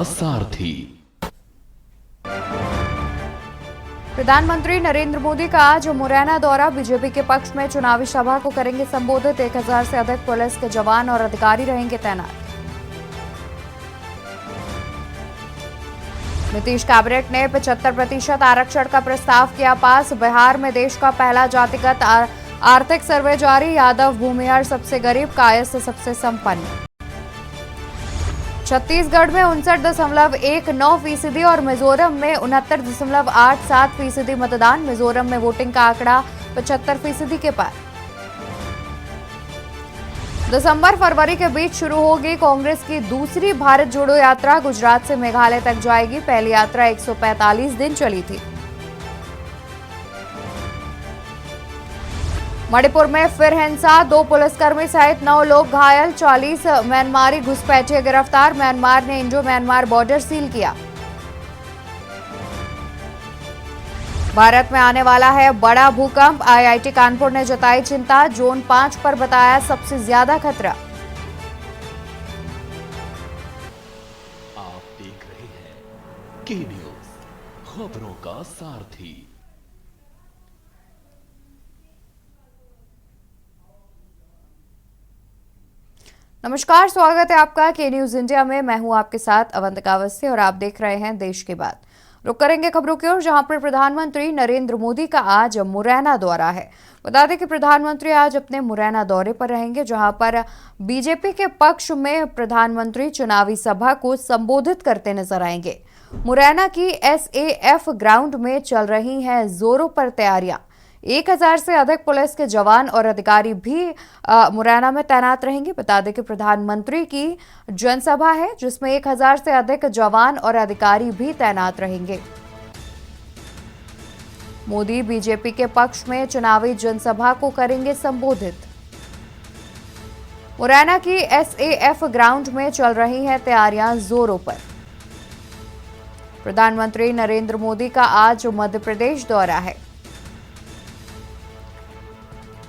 सारथी। प्रधानमंत्री नरेंद्र मोदी का आज मुरैना दौरा। बीजेपी के पक्ष में चुनावी सभा को करेंगे संबोधित। 1000 से अधिक पुलिस के जवान और अधिकारी रहेंगे तैनात। नीतीश कैबिनेट ने 75% आरक्षण का प्रस्ताव किया पास। बिहार में देश का पहला जातिगत आर्थिक सर्वे जारी। यादव भूमिहर सबसे गरीब, कायस्थ सबसे संपन्न। छत्तीसगढ़ में 59.19% और मिजोरम में 69.87% मतदान। मिजोरम में वोटिंग का आंकड़ा 75% के पार। दिसंबर फरवरी के बीच शुरू होगी कांग्रेस की दूसरी भारत जोड़ो यात्रा। गुजरात से मेघालय तक जाएगी। पहली यात्रा 145 दिन चली थी। मणिपुर में फिर हिंसा। 2 पुलिसकर्मी सहित 9 लोग घायल। 40 म्यांमारी घुसपैठिए गिरफ्तार। म्यांमार ने इंडो म्यांमार बॉर्डर सील किया। भारत में आने वाला है बड़ा भूकंप। आईआईटी कानपुर ने जताई चिंता। जोन 5 पर बताया सबसे ज्यादा खतरा। आप देख रहे हैं के न्यूज, खबरों का सारथी। नमस्कार, स्वागत है आपका के न्यूज इंडिया में। मैं हूं आपके साथ अवंतिका अवस्थी और आप देख रहे हैं देश की बात। रुक करेंगे खबरों की ओर, जहां पर प्रधानमंत्री नरेंद्र मोदी का आज मुरैना दौरा है। बता दें कि प्रधानमंत्री आज अपने मुरैना दौरे पर रहेंगे, जहां पर बीजेपी के पक्ष में प्रधानमंत्री चुनावी सभा को संबोधित करते नजर आएंगे। मुरैना की एसएएफ ग्राउंड में चल रही हैं जोरों पर तैयारियां। 1000 से अधिक पुलिस के जवान और अधिकारी भी मुरैना में तैनात रहेंगे। बता दें कि प्रधानमंत्री की जनसभा है, जिसमें 1000 से अधिक जवान और अधिकारी भी तैनात रहेंगे। मोदी बीजेपी के पक्ष में चुनावी जनसभा को करेंगे संबोधित। मुरैना की एसएएफ ग्राउंड में चल रही हैं तैयारियां जोरों पर। प्रधानमंत्री नरेंद्र मोदी का आज मध्य प्रदेश दौरा है।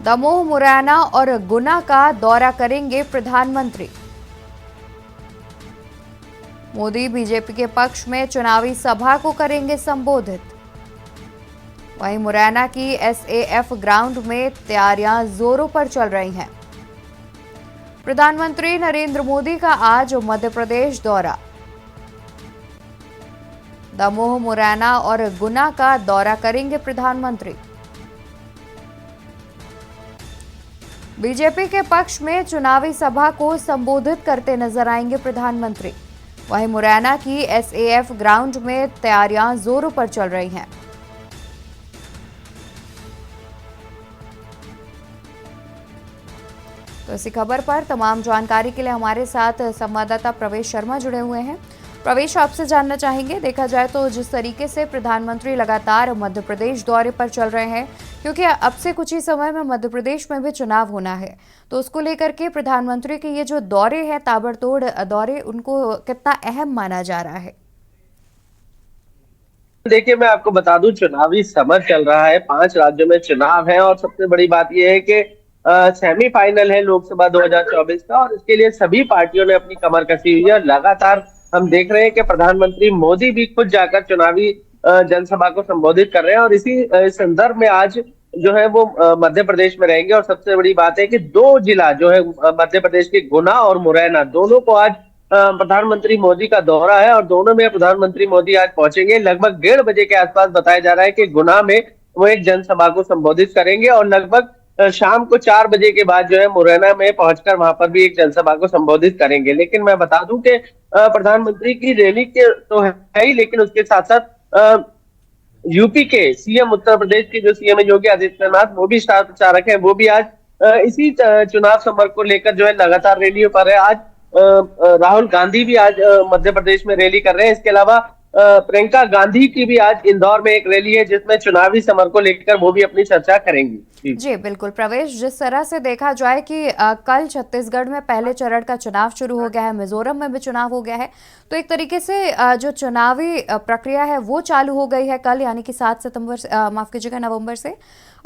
दमोह, मुरैना और गुना का दौरा करेंगे प्रधानमंत्री। मोदी बीजेपी के पक्ष में चुनावी सभा को करेंगे संबोधित। वहीं मुरैना की एसएएफ ग्राउंड में तैयारियां जोरों पर चल रही हैं। प्रधानमंत्री नरेंद्र मोदी का आज मध्य प्रदेश दौरा। दमोह, मुरैना और गुना का दौरा करेंगे प्रधानमंत्री। बीजेपी के पक्ष में चुनावी सभा को संबोधित करते नजर आएंगे प्रधानमंत्री। वहीं मुरैना की एसएएफ ग्राउंड में तैयारियां जोरों पर चल रही हैं। तो इसी खबर पर तमाम जानकारी के लिए हमारे साथ संवाददाता प्रवेश शर्मा जुड़े हुए हैं। प्रवेश, आपसे जानना चाहेंगे, देखा जाए तो जिस तरीके से प्रधानमंत्री लगातार मध्य प्रदेश दौरे पर चल रहे हैं, क्योंकि अब से कुछ ही समय में मध्य प्रदेश में भी चुनाव होना है, तो उसको लेकर के प्रधानमंत्री के ये जो दौरे हैं, ताबड़तोड़ दौरे, उनको कितना अहम माना जा रहा है? देखिए, मैं आपको बता दूं, चुनावी समर चल रहा है। 5 राज्यों में चुनाव है और सबसे बड़ी बात यह है कि सेमीफाइनल है लोकसभा 2024 का, और इसके लिए सभी पार्टियों ने अपनी कमर कसी हुई है। लगातार हम देख रहे हैं कि प्रधानमंत्री मोदी भी खुद जाकर चुनावी जनसभा को संबोधित कर रहे हैं, और इसी संदर्भ में आज जो है वो मध्य प्रदेश में रहेंगे। और सबसे बड़ी बात है कि 2 जिला जो है मध्य प्रदेश के, गुना और मुरैना, दोनों को आज प्रधानमंत्री मोदी का दौरा है, और दोनों में प्रधानमंत्री मोदी आज पहुंचेंगे। लगभग 1:30 बजे के आसपास बताया जा रहा है कि गुना में वो एक जनसभा को संबोधित करेंगे, और लगभग शाम को 4 बजे के बाद जो है मुरैना में पहुंचकर वहां पर भी एक जनसभा को संबोधित करेंगे। लेकिन मैं बता दूं कि प्रधानमंत्री की रैली के तो है ही, लेकिन उसके साथ साथ यूपी के सीएम, उत्तर प्रदेश के जो सीएम है योगी आदित्यनाथ, वो भी स्टार प्रचारक है। वो भी आज इसी चुनाव समर को लेकर जो है लगातार रैलियों पर है। आज राहुल गांधी भी आज मध्य प्रदेश में रैली कर रहे हैं। इसके अलावा प्रियंका गांधी की भी आज इंदौर में एक रैली है, जिसमें चुनावी समर को लेकर वो भी अपनी चर्चा करेंगी। जी बिल्कुल प्रवेश, जिस तरह से देखा जाए कि कल छत्तीसगढ़ में पहले चरण का चुनाव शुरू हो गया है, मिजोरम में भी चुनाव हो गया है, तो एक तरीके से जो चुनावी प्रक्रिया है वो चालू हो गई है कल, यानी कि 7 सितंबर, माफ कीजिएगा, नवंबर से।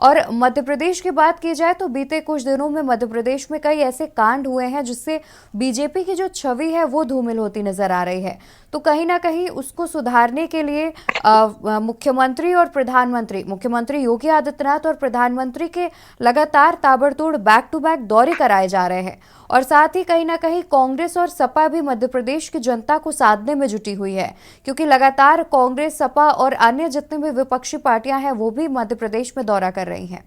और मध्य प्रदेश की बात की जाए तो बीते कुछ दिनों में मध्य प्रदेश में कई ऐसे कांड हुए हैं जिससे बीजेपी की जो छवि है वो धूमिल होती नजर आ रही है। तो कहीं ना कहीं उसको सुधारने के लिए मुख्यमंत्री और प्रधानमंत्री, मुख्यमंत्री योगी आदित्यनाथ और प्रधानमंत्री के लगातार ताबड़तोड़ बैक टू बैक दौरे कराए जा रहे हैं। और साथ ही कहीं ना कहीं कांग्रेस और सपा भी मध्य प्रदेश की जनता को साधने में जुटी हुई है, क्योंकि लगातार कांग्रेस, सपा और अन्य जितने भी विपक्षी पार्टियां हैं वो भी मध्य प्रदेश में दौरा कर रही हैं।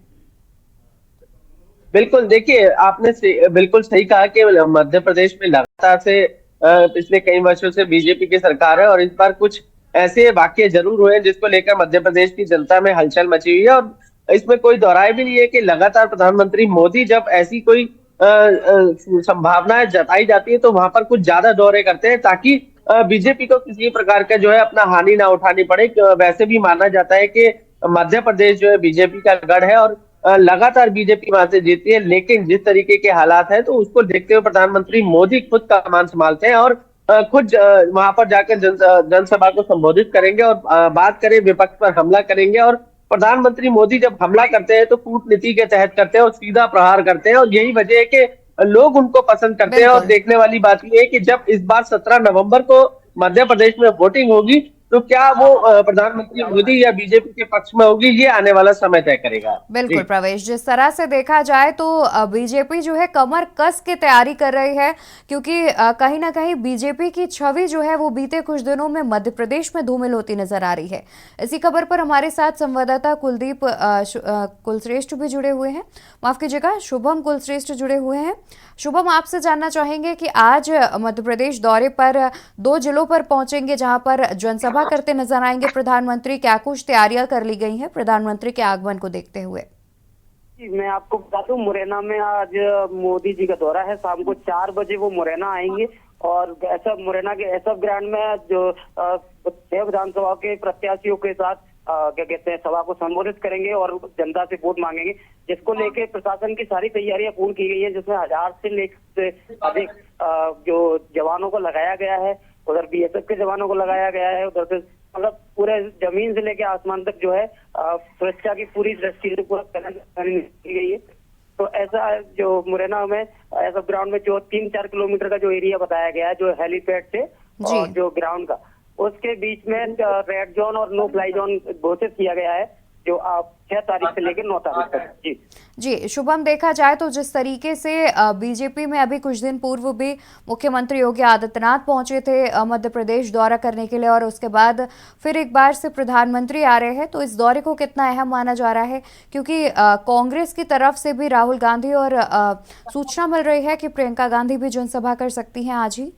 बिल्कुल, देखिए आपने बिल्कुल सही कहा कि मध्य प्रदेश में लगातार से पिछले कई वर्षों से बीजेपी की सरकार है और इस बार कुछ ऐसे वाकये जरूर हुए हैं जिसको लेकर मध्य प्रदेश की जनता में हलचल मची हुई है। और इसमें कोई दोहराए भी नहीं है कि लगातार प्रधानमंत्री मोदी जब ऐसी कोई संभावनाएं जताई जाती है तो वहां पर कुछ ज्यादा दौरे करते हैं ताकि बीजेपी को किसी प्रकार का जो है अपना हानि ना उठानी पड़े। वैसे भी माना जाता है कि मध्य प्रदेश जो है बीजेपी का गढ़ है और लगातार बीजेपी वहां से जीती है, लेकिन जिस तरीके के हालात हैं तो उसको देखते हुए प्रधानमंत्री मोदी खुद कमान संभालते हैं और खुद वहां पर जाकर जनसभा को संबोधित करेंगे और बात करें विपक्ष पर हमला करेंगे। और प्रधानमंत्री मोदी जब हमला करते हैं तो कूटनीति के तहत करते हैं और सीधा प्रहार करते हैं और यही वजह है कि लोग उनको पसंद करते हैं। और देखने वाली बात यह है कि जब इस बार 17 नवंबर को मध्य प्रदेश में वोटिंग होगी तो क्या वो प्रधानमंत्री मोदी या बीजेपी के पक्ष में होगी, ये आने वाला समय तय करेगा। बिल्कुल प्रवेश, जिस तरह से देखा जाए तो बीजेपी जो है कमर कस के तैयारी कर रही है, क्योंकि कहीं ना कहीं बीजेपी की छवि जो है वो बीते कुछ दिनों में मध्य प्रदेश में धूमिल होती नजर आ रही है। इसी खबर पर हमारे साथ संवाददाता कुलदीप कुलश्रेष्ठ भी जुड़े हुए हैं, माफ कीजिएगा शुभम कुलश्रेष्ठ जुड़े हुए हैं। शुभम, आपसे जानना चाहेंगे कि आज मध्य प्रदेश दौरे पर 2 जिलों पर पहुंचेंगे जहां पर जनसभा करते नजर आएंगे प्रधानमंत्री। क्या कुछ तैयारियां कर ली गई हैं प्रधानमंत्री के आगमन को देखते हुए? मैं आपको बता दूं, मुरैना में आज मोदी जी का दौरा है। शाम को 4 बजे वो मुरैना आएंगे और ऐसा मुरैना के एसएफ ग्राउंड में जो 6 विधानसभा के प्रत्याशियों के साथ क्या कहते हैं सभा को संबोधित करेंगे और जनता से वोट मांगेंगे, जिसको लेके प्रशासन की सारी तैयारियां पूर्ण की गई है, जिसमें 1000 से अधिक जो जवानों को लगाया गया है। उधर बीएसएफ के जवानों को लगाया गया है, उधर से मतलब पूरे जमीन से लेके आसमान तक जो है सुरक्षा की पूरी दृष्टि से पूरा की गई है। तो ऐसा जो मुरैना में ऐसा ग्राउंड में जो 3-4 किलोमीटर का जो एरिया बताया गया है, जो हेलीपैड से और जो ग्राउंड का, उसके बीच में रेड जोन और नो फ्लाई जोन घोषित किया गया है, जो आप 6 तारीख से लेकर 9 तारीख तक। जी शुभम, देखा जाए तो जिस तरीके से बीजेपी में अभी कुछ दिन पूर्व भी मुख्यमंत्री योगी आदित्यनाथ पहुंचे थे मध्य प्रदेश दौरा करने के लिए और उसके बाद फिर एक बार से प्रधानमंत्री आ रहे हैं, तो इस दौरे को कितना अहम माना जा रहा है? क्योंकि कांग्रेस की तरफ से भी राहुल गांधी और सूचना मिल रही है कि प्रियंका गांधी भी जनसभा कर सकती हैं आज ही।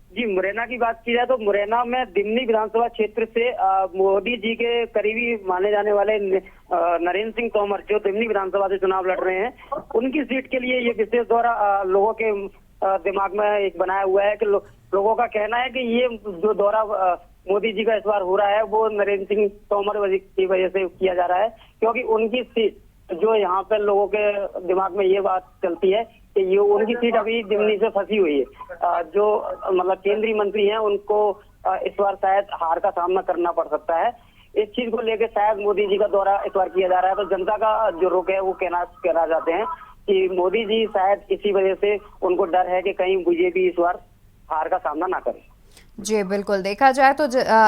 जी, मुरैना की बात की जाए तो मुरैना में दिमनी विधानसभा क्षेत्र से मोदी जी के करीबी माने जाने वाले नरेंद्र सिंह तोमर, जो दिमनी विधानसभा से चुनाव लड़ रहे हैं, उनकी सीट के लिए ये विशेष दौरा लोगों के दिमाग में एक बनाया हुआ है कि लोगों का कहना है कि ये जो दौरा मोदी जी का इस बार हो रहा है वो नरेंद्र सिंह तोमर की वजह से किया जा रहा है, क्योंकि उनकी सीट जो यहाँ पे लोगों के दिमाग में ये बात चलती है कि ये उनकी सीट अभी दिमनी से फंसी हुई है। जो मतलब केंद्रीय मंत्री हैं उनको इस बार शायद हार का सामना करना पड़ सकता है। इस चीज को लेकर शायद मोदी जी का दौरा इस बार किया जा रहा है। तो जनता का जो रुख है वो कहना चाहते हैं कि मोदी जी शायद इसी वजह से उनको डर है कि कहीं बीजेपी इस बार हार का सामना ना करे। जी बिल्कुल, देखा जाए तो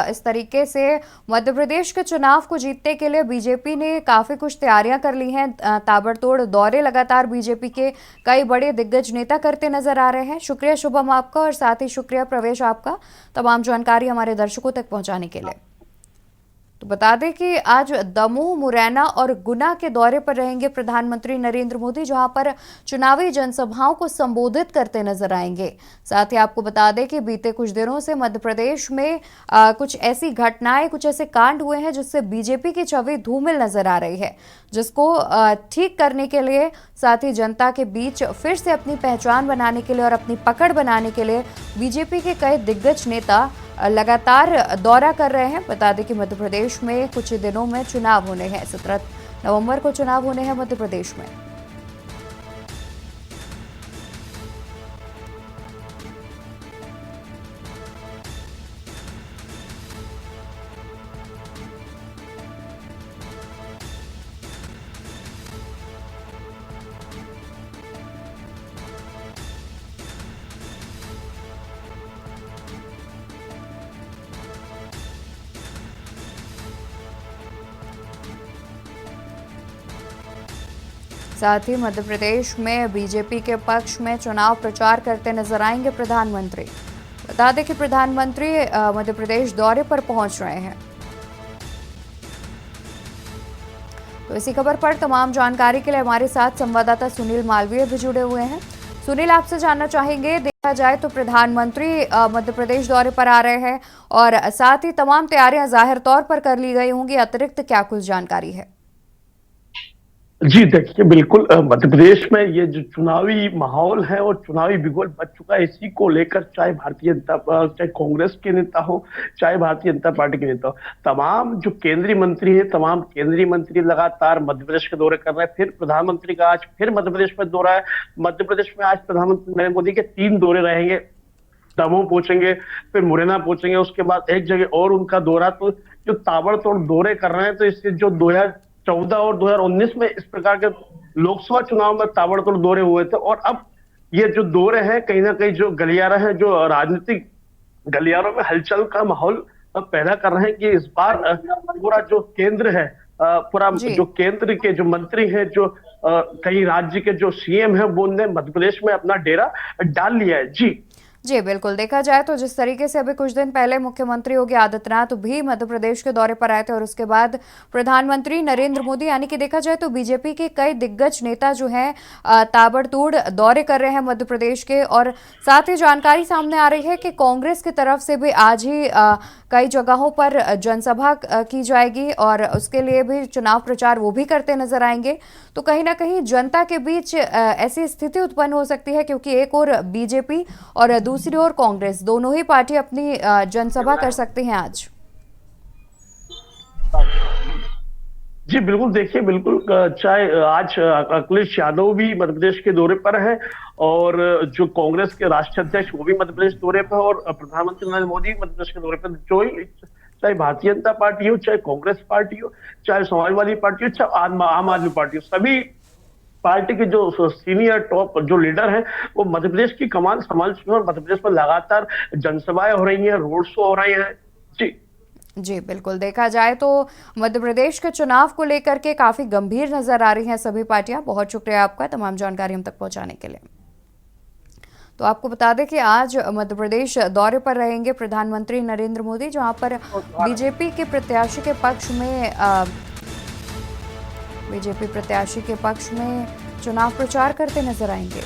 इस तरीके से मध्य प्रदेश के चुनाव को जीतने के लिए बीजेपी ने काफ़ी कुछ तैयारियां कर ली हैं। ताबड़तोड़ दौरे लगातार बीजेपी के कई बड़े दिग्गज नेता करते नजर आ रहे हैं। शुक्रिया शुभम आपका, और साथ ही शुक्रिया प्रवेश आपका तमाम जानकारी हमारे दर्शकों तक पहुंचाने के लिए। तो बता दें कि आज दमोह, मुरैना और गुना के दौरे पर रहेंगे प्रधानमंत्री नरेंद्र मोदी, जहां पर चुनावी जनसभाओं को संबोधित करते नजर आएंगे। साथ ही आपको बता दें कि बीते कुछ दिनों से मध्य प्रदेश में कुछ ऐसी घटनाएं, कुछ ऐसे कांड हुए हैं जिससे बीजेपी की छवि धूमिल नजर आ रही है, जिसको ठीक करने के लिए, साथ ही जनता के बीच फिर से अपनी पहचान बनाने के लिए और अपनी पकड़ बनाने के लिए बीजेपी के कई दिग्गज नेता लगातार दौरा कर रहे हैं। बता दें कि मध्य प्रदेश में कुछ दिनों में चुनाव होने हैं। 17 नवंबर को चुनाव होने हैं मध्य प्रदेश में। साथ ही मध्य प्रदेश में बीजेपी के पक्ष में चुनाव प्रचार करते नजर आएंगे प्रधानमंत्री। बता दें कि प्रधानमंत्री मध्य प्रदेश दौरे पर पहुंच रहे हैं। तो इसी खबर पर तमाम जानकारी के लिए हमारे साथ संवाददाता सुनील मालवीय भी जुड़े हुए हैं। सुनील, आपसे जानना चाहेंगे, देखा जाए तो प्रधानमंत्री मध्य प्रदेश दौरे पर आ रहे हैं और साथ ही तमाम तैयारियां जाहिर तौर पर कर ली गई होंगी, अतिरिक्त क्या कुछ जानकारी है? जी देखिए, बिल्कुल मध्य प्रदेश में ये जो चुनावी माहौल है और चुनावी बिगुल बच चुका है, इसी को लेकर चाहे चाहे कांग्रेस के नेता हो, चाहे भारतीय जनता पार्टी के नेता हो, तमाम जो केंद्रीय मंत्री है, तमाम केंद्रीय मंत्री लगातार मध्य प्रदेश के दौरे कर रहे हैं। फिर प्रधानमंत्री का आज फिर मध्य प्रदेश में दौरा है। मध्य प्रदेश में आज प्रधानमंत्री नरेंद्र मोदी के 3 दौरे रहेंगे। दमोह पहुंचेंगे, फिर मुरैना पहुंचेंगे, उसके बाद एक जगह और उनका दौरा। तो जो ताबड़तोड़ दौरे कर रहे हैं, तो इससे जो 2014 और 2019 में इस प्रकार के लोकसभा चुनाव में ताबड़तोड़ दौरे हुए थे, और अब ये जो दौरे हैं कहीं ना कहीं जो गलियारा है, जो राजनीतिक गलियारों में हलचल का माहौल पैदा कर रहे हैं कि इस बार पूरा जो केंद्र है, पूरा जो केंद्र के जो मंत्री हैं, जो कई राज्य के जो सीएम हैं, वो ने मध्य प्रदेश में अपना डेरा डाल लिया है। जी बिल्कुल, देखा जाए तो जिस तरीके से अभी कुछ दिन पहले मुख्यमंत्री योगी आदित्यनाथ भी मध्य प्रदेश के दौरे पर आए थे और उसके बाद प्रधानमंत्री नरेंद्र मोदी, यानी कि देखा जाए तो बीजेपी के कई दिग्गज नेता जो हैं ताबड़तोड़ दौरे कर रहे हैं मध्य प्रदेश के। और साथ ही जानकारी सामने आ रही है कि कांग्रेस की तरफ से भी आज ही कई जगहों पर जनसभा की जाएगी और उसके लिए भी चुनाव प्रचार वो भी करते नजर आएंगे। तो कहीं ना कहीं जनता के बीच ऐसी स्थिति उत्पन्न हो सकती है, क्योंकि एक और बीजेपी और दूसरी ओर कांग्रेस, दोनों ही पार्टी अपनी जनसभा कर सकती हैं आज। जी बिल्कुल, देखिए बिल्कुल, चाहे आज अखिलेश यादव भी मध्य प्रदेश के दौरे पर है और जो कांग्रेस के राष्ट्रीय अध्यक्ष वो भी मध्य प्रदेश दौरे पर, और प्रधानमंत्री नरेंद्र मोदी मध्य प्रदेश के दौरे पर। जो ही, चाहे भारतीय जनता पार्टी हो, चाहे कांग्रेस पार्टी हो, चाहे समाजवादी पार्टी हो, चाहे आम आदमी पार्टी हो, सभी पार्टी के जो सीनियर टॉप जो लीडर हैं, वो मध्य प्रदेश की कमान संभाल चुके हैं और मध्य प्रदेश में लगातार जनसभाएं हो रही हैं, रोड शो हो रहे हैं। जी बिल्कुल, देखा जाए तो मध्य प्रदेश के चुनाव को लेकर के काफी गंभीर नजर आ रही हैं सभी पार्टियां। बहुत शुक्रिया आपका तमाम जानकारी हम तक पहुंचाने के लिए। तो आपको बता दें कि आज मध्य प्रदेश दौरे पर रहेंगे प्रधानमंत्री नरेंद्र मोदी, जहां पर बीजेपी के प्रत्याशी के पक्ष में चुनाव प्रचार करते नजर आएंगे।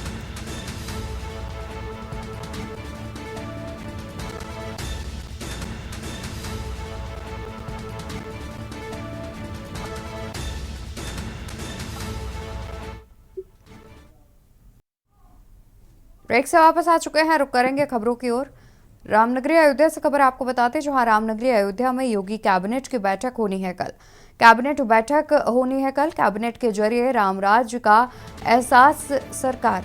ब्रेक से वापस आ चुके हैं, रुक करेंगे खबरों की ओर। रामनगरी अयोध्या से खबर आपको बताते हैं, जहां रामनगरी अयोध्या में योगी कैबिनेट की बैठक होनी है कल। कैबिनेट के जरिए रामराज्य का एहसास सरकार।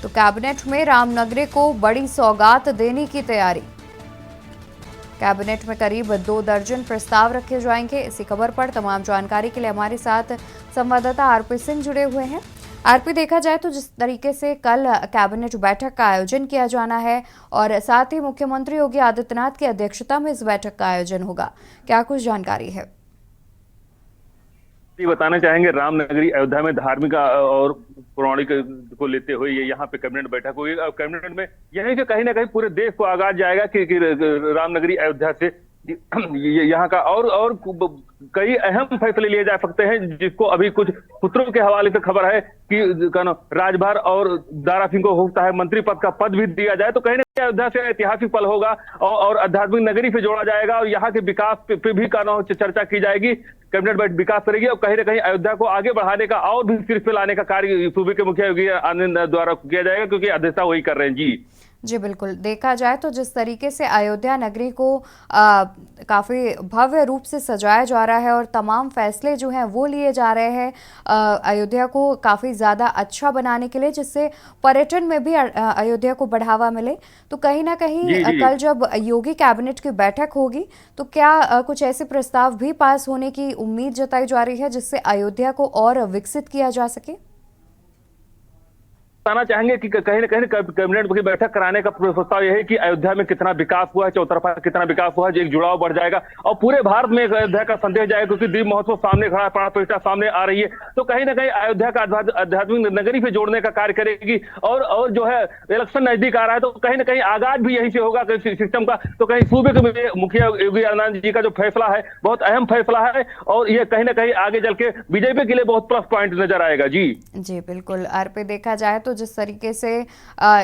तो कैबिनेट में रामनगरी को बड़ी सौगात देने की तैयारी। कैबिनेट में करीब 2 दर्जन प्रस्ताव रखे जाएंगे। इसी खबर पर तमाम जानकारी के लिए हमारे साथ संवाददाता आरपी सिंह जुड़े हुए हैं। आरपी, देखा जाए तो जिस तरीके से कल कैबिनेट बैठक का आयोजन किया जाना है और साथ ही मुख्यमंत्री योगी आदित्यनाथ की अध्यक्षता में इस बैठक का आयोजन होगा, क्या कुछ जानकारी है? बताना चाहेंगे, रामनगरी अयोध्या में धार्मिक और पौराणिक को लेते हुए ये यहाँ पे कैबिनेट बैठक हुई। और कैबिनेट में यही कि कहीं ना कहीं पूरे देश को आगाज जाएगा कि रामनगरी अयोध्या से यहाँ का और कई अहम फैसले लिए जा सकते हैं, जिसको अभी कुछ सूत्रों के हवाले से खबर है कि राजभर और दारा सिंह को होता है मंत्री पद का पद भी दिया जाए। तो कहीं ना कहीं अयोध्या से ऐतिहासिक पल होगा और आध्यात्मिक नगरी से जोड़ा जाएगा और यहाँ के विकास पे भी चर्चा की जाएगी। कैबिनेट विकास करेगी और कहीं ना कहीं अयोध्या को आगे बढ़ाने का और भी शीर्ष पे लाने का कार्य सूबे के मुखिया योगी आदित्यनाथ द्वारा किया जाएगा, क्योंकि अध्यक्षता वही कर रहे हैं। जी बिल्कुल, देखा जाए तो जिस तरीके से अयोध्या नगरी को काफ़ी भव्य रूप से सजाया जा रहा है और तमाम फैसले जो हैं वो लिए जा रहे हैं अयोध्या को काफ़ी ज़्यादा अच्छा बनाने के लिए, जिससे पर्यटन में भी अयोध्या को बढ़ावा मिले। तो कहीं ना कहीं कल जब योगी कैबिनेट की बैठक होगी तो क्या कुछ ऐसे प्रस्ताव भी पास होने की उम्मीद जताई जा रही है जिससे अयोध्या को और विकसित किया जा सके? बताना चाहेंगे कि कहीं ना कहीं कैबिनेट की बैठक कराने का प्रस्ताव यह है कि अयोध्या में कितना विकास हुआ है, चौतरफा कितना विकास हुआ है, एक जुड़ाव बढ़ जाएगा और पूरे भारत में अयोध्या का संदेश जाएगा, क्योंकि दीप महोत्सव सामने खड़ा है, प्राण प्रतिष्ठा सामने आ रही है, तो कहीं ना कहीं अयोध्या का आध्यात्मिक नगरी पे जोड़ने का कार्य करेगी। और जो है इलेक्शन नजदीक आ रहा है, तो कहीं ना कहीं आगाज भी यहीं से होगा सिस्टम का। तो कहीं सूबे के मुखिया योगी आदित्यनाथ जी का जो फैसला है बहुत अहम फैसला है, और ये कहीं ना कहीं आगे चल के बीजेपी के लिए बहुत प्लस पॉइंट नजर आएगा। जी बिल्कुल। आरपी, देखा जाए तो जिस तरीके से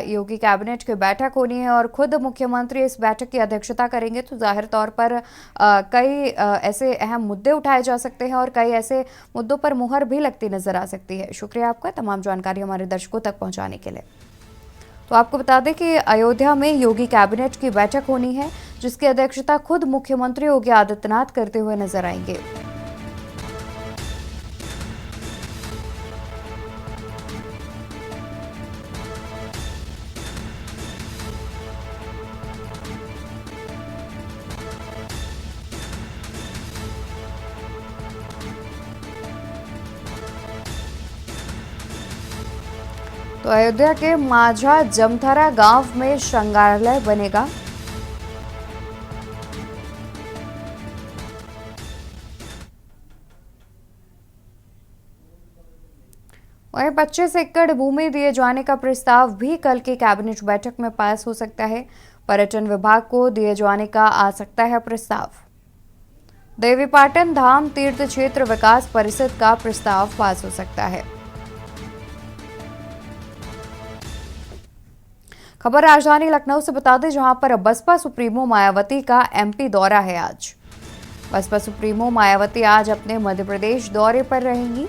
योगी कैबिनेट की बैठक होनी है और खुद मुख्यमंत्री इस बैठक की अध्यक्षता करेंगे, तो जाहिर तौर पर कई ऐसे अहम मुद्दे उठाए जा सकते हैं और कई ऐसे मुद्दों पर मुहर भी लगती नजर आ सकती है। शुक्रिया आपका तमाम जानकारी हमारे दर्शकों तक पहुंचाने के लिए। तो आपको बता दें कि अयोध्या में योगी कैबिनेट की बैठक होनी है, जिसकी अध्यक्षता खुद मुख्यमंत्री योगी आदित्यनाथ करते हुए नजर आएंगे। तो अयोध्या के माझा जमथरा गांव में संग्रहालय बनेगा। वहीं 25 एकड़ भूमि दिए जाने का प्रस्ताव भी कल की कैबिनेट बैठक में पास हो सकता है। पर्यटन विभाग को दिए जाने का आ सकता है प्रस्ताव। देवीपाटन धाम तीर्थ क्षेत्र विकास परिषद का प्रस्ताव पास हो सकता है। खबर राजधानी लखनऊ से बता दें, जहां पर बसपा सुप्रीमो मायावती का एमपी दौरा है आज। बसपा सुप्रीमो मायावती आज अपने मध्य प्रदेश दौरे पर रहेंगी।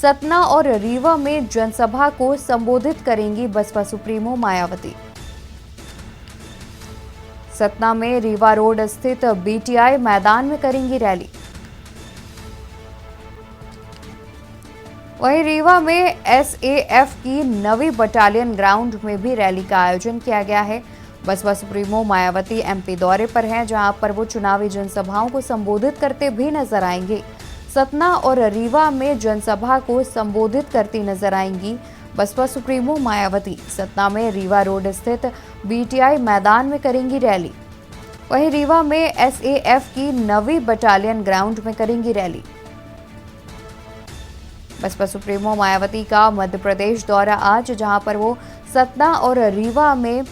सतना और रीवा में जनसभा को संबोधित करेंगी बसपा सुप्रीमो मायावती। सतना में रीवा रोड स्थित बीटीआई मैदान में करेंगी रैली। वहीं रीवा में एसएएफ की नवी बटालियन ग्राउंड में भी रैली का आयोजन किया गया है। बसपा सुप्रीमो मायावती एमपी दौरे पर हैं, जहां पर वो चुनावी जनसभाओं को संबोधित करते भी नजर आएंगे। सतना और रीवा में जनसभा को संबोधित करती नजर आएंगी बसपा सुप्रीमो मायावती। सतना में रीवा रोड स्थित बीटीआई मैदान में करेंगी रैली। वहीं रीवा में एसएएफ की नवी बटालियन ग्राउंड में करेंगी रैली। बसपा सुप्रीमो मायावती का मध्य प्रदेश दौरा आज, जहां पर वो सतना और रीवा में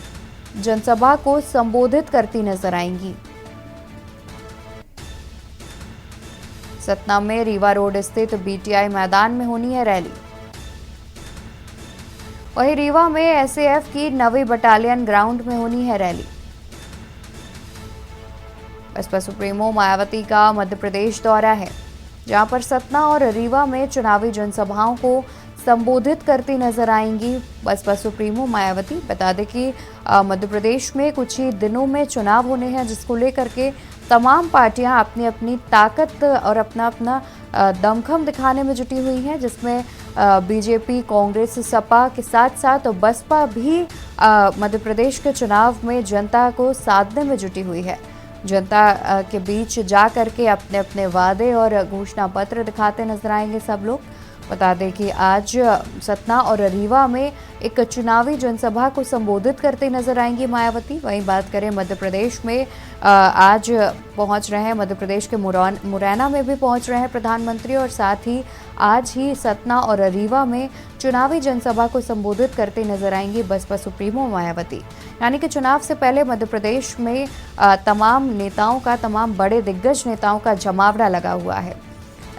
जनसभा को संबोधित करती नजर आएंगी। सतना में रीवा रोड स्थित बीटीआई मैदान में होनी है रैली। वहीं रीवा में एसएएफ की नवी बटालियन ग्राउंड में होनी है रैली। बसपा सुप्रीमो मायावती का मध्य प्रदेश दौरा है, जहां पर सतना और रीवा में चुनावी जनसभाओं को संबोधित करती नजर आएंगी बसपा सुप्रीमो मायावती। बता दें कि मध्य प्रदेश में कुछ ही दिनों में चुनाव होने हैं, जिसको लेकर के तमाम पार्टियां अपनी अपनी ताकत और अपना अपना दमखम दिखाने में जुटी हुई हैं, जिसमें बीजेपी, कांग्रेस, सपा के साथ साथ बसपा भी मध्य प्रदेश के चुनाव में जनता को साधने में जुटी हुई है। जनता के बीच जा करके अपने अपने वादे और घोषणा पत्र दिखाते नजर आएंगे सब लोग। बता दें कि आज सतना और रीवा में एक चुनावी जनसभा को संबोधित करते नजर आएंगी मायावती। वहीं बात करें मध्य प्रदेश में, आज पहुंच रहे हैं मध्य प्रदेश के मुरैना में भी पहुंच रहे हैं प्रधानमंत्री, और साथ ही आज ही सतना और रीवा में चुनावी जनसभा को संबोधित करते नजर आएंगी बसपा सुप्रीमो मायावती। यानी कि चुनाव से पहले मध्य प्रदेश में तमाम नेताओं का, तमाम बड़े दिग्गज नेताओं का जमावड़ा लगा हुआ है।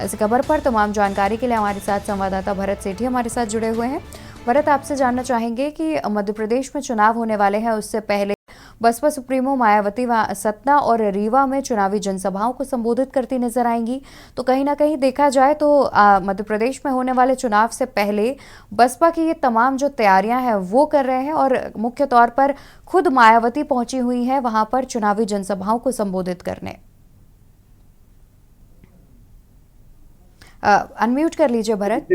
इस खबर पर तमाम जानकारी के लिए हमारे साथ संवाददाता भरत सेठी हमारे साथ जुड़े हुए हैं। भरत, आपसे जानना चाहेंगे कि मध्य प्रदेश में चुनाव होने वाले हैं, उससे पहले बसपा सुप्रीमो मायावती सतना और रीवा में चुनावी जनसभाओं को संबोधित करती नजर आएंगी। तो कहीं ना कहीं देखा जाए तो मध्य प्रदेश में होने वाले चुनाव से पहले बसपा की ये तमाम जो तैयारियां हैं वो कर रहे हैं, और मुख्य तौर पर खुद मायावती पहुंची हुई है वहां पर चुनावी जनसभाओं को संबोधित करने। अनम्यूट कर लीजिए भरत।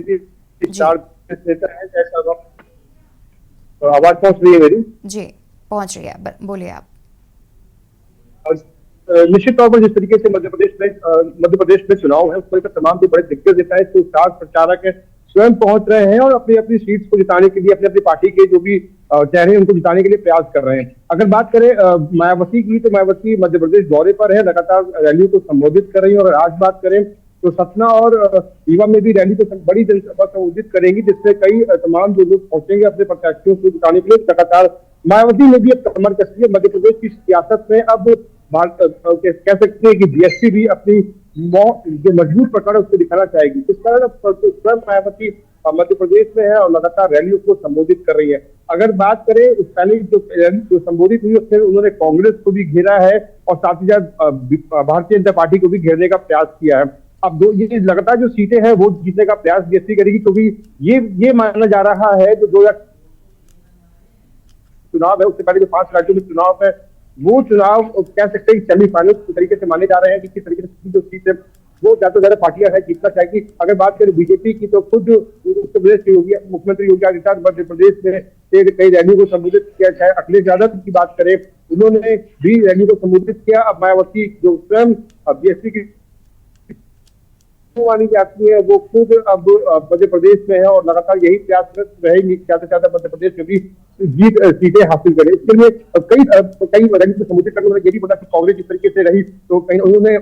आवाज पहुंच रही है मेरी? जी पहुंच रही है, बोलिए आप। निश्चित तौर पर जिस तरीके से मध्य प्रदेश में चुनाव है, उस पर तमाम जो बड़े दिग्गज नेता है, स्टार प्रचारक है, स्वयं पहुंच रहे हैं और अपनी अपनी सीट्स को जिताने के लिए अपनी अपनी पार्टी के जो भी चेहरे हैं उनको जिताने के लिए प्रयास कर रहे हैं। अगर बात करें मायावती की, तो मायावती मध्य प्रदेश दौरे पर है, लगातार रैली को संबोधित कर रही है। और आज बात करें तो सतना और रीवा में भी रैली को बड़ी जनसभा संबोधित करेंगी, जिससे कई तमाम जो लोग पहुंचेंगे अपने प्रत्याशियों को जिताने के लिए। लगातार मायावती ने भी अब कमर कसी है। मध्य प्रदेश की सियासत में अब कह सकते हैं कि बीएसपी भी अपनी जो मजबूत पकड़ है उसको दिखाना चाहेगी। इस कारण स्वयं मायावती मध्य प्रदेश में है और लगातार रैलियों को संबोधित कर रही है। अगर बात करें उस पहले जो रैली जो संबोधित हुई उसमें उन्होंने कांग्रेस को भी घेरा है और साथ ही साथ भारतीय जनता पार्टी को भी घेरने का प्रयास किया है। अब ये लगातार जो सीटें हैं वो जीतने का प्रयास बीएसपी करेगी, क्योंकि ये माना जा रहा है जो 2000 चुनाव है उससे पहले जो 5 राज्यों में चुनाव है वो चुनाव कह सकते हैं सेमीफाइनल तरीके से माने जा रहे हैं कि किस तरीके से जो सीट है वो ज्यादा पार्टियां है जीतना चाहेगी। अगर बात करें बीजेपी की तो खुद उत्तर प्रदेश के मुख्यमंत्री योगी आदित्यनाथ मध्य प्रदेश में कई रैलियों को संबोधित किया। चाहे अखिलेश यादव की बात करें उन्होंने भी रैली को संबोधित किया। अब मायावती जो स्वयं बीएसपी की मानी जाती है वो खुद अब मध्य प्रदेश में है और लगातार यही प्रयासरत रहेंगी ज्यादा से ज्यादा मध्य प्रदेश में भी जीत सीटें हासिल करें। इसके लिए कई रैली को संबोधित करने उन्होंने ये भी बोला कि कांग्रेस जिस तरीके से रही तो कहीं उन्होंने